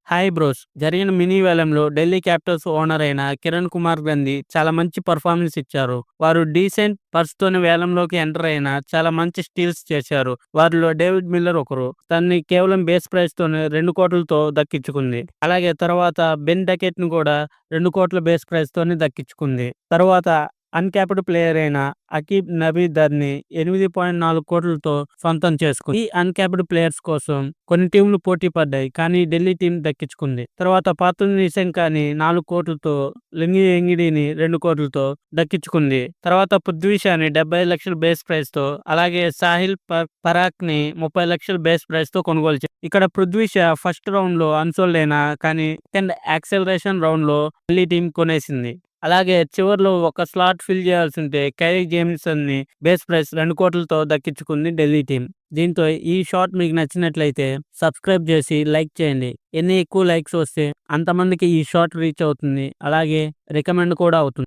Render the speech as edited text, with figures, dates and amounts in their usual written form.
Hi bros! జరిగిన mini వేలంలో Delhi Capitals owner అయిన కిరణ్ కుమార్ గ్రంథి చాలా మంచి పెర్ఫార్మెన్స్ ఇచ్చారు. వారు డీసెంట్ పర్స్తోని వేలంలోకి ఎంటర్ అయిన చాలా మంచి స్టీల్స్ చేశారు. వారిలో డేవిడ్ మిల్లర్ ఒకరు. తనని కేవలం బేస్ ప్రైస్‌తోనే 2,00,00,000తో దక్కించుకుంది. అలాగే తర్వాత బెన్ డకెట్‌ని కూడా 2,00,00,000 బేస్ ప్రైస్‌తోనే దక్కించుకుంది. తర్వాత అన్‌క్యాప్డ్ ప్లేయర్ అయిన అకీబ్ నబీదర్‌ని 8.4 కోట్లతో సొంతం చేసుకుంది. ఈ అన్‌క్యాప్డ్ ప్లేయర్స్ కోసం కొన్ని టీంలు పోటీ పడ్డాయి. కానీ ఢిల్లీ టీం దక్కించుకుంది. తర్వాత పాతుల్ నిశంకని 4 కోట్లతో, లింగి ఎంగిడిని 2 కోట్లతో దక్కించుకుంది. తర్వాత పృథ్వీ షాని 75 లక్షల బేస్ ప్రైస్‌తో, అలాగే సాహిల్ పరాక్‌ని 30 లక్షల బేస్ ప్రైస్‌తో కొనుగోలు చేశారు. ఇక్కడ పృథ్వీ షా ఫస్ట్ రౌండ్‌లో అన్సోల్డ్ అయినా కానీ సెకండ్ యాక్సెలరేషన్ రౌండ్‌లో ఢిల్లీ టీం కొనేసింది. అలాగే చివర్లో ఒక స్లాట్ ఫిల్ చేయాల్సింటే కైరీ జేమిసన్ని బేస్ ప్రైస్ 2 కోట్లతో దక్కించుకుంది ఢిల్లీ టీం. దీంతో ఈ షాట్ మీకు నచ్చినట్లయితే సబ్స్క్రైబ్ చేసి లైక్ చేయండి. ఎన్ని ఎక్కువ లైక్స్ వస్తే అంతమందికి ఈ షాట్ రీచ్ అవుతుంది. అలాగే రికమెండ్ కూడా అవుతుంది.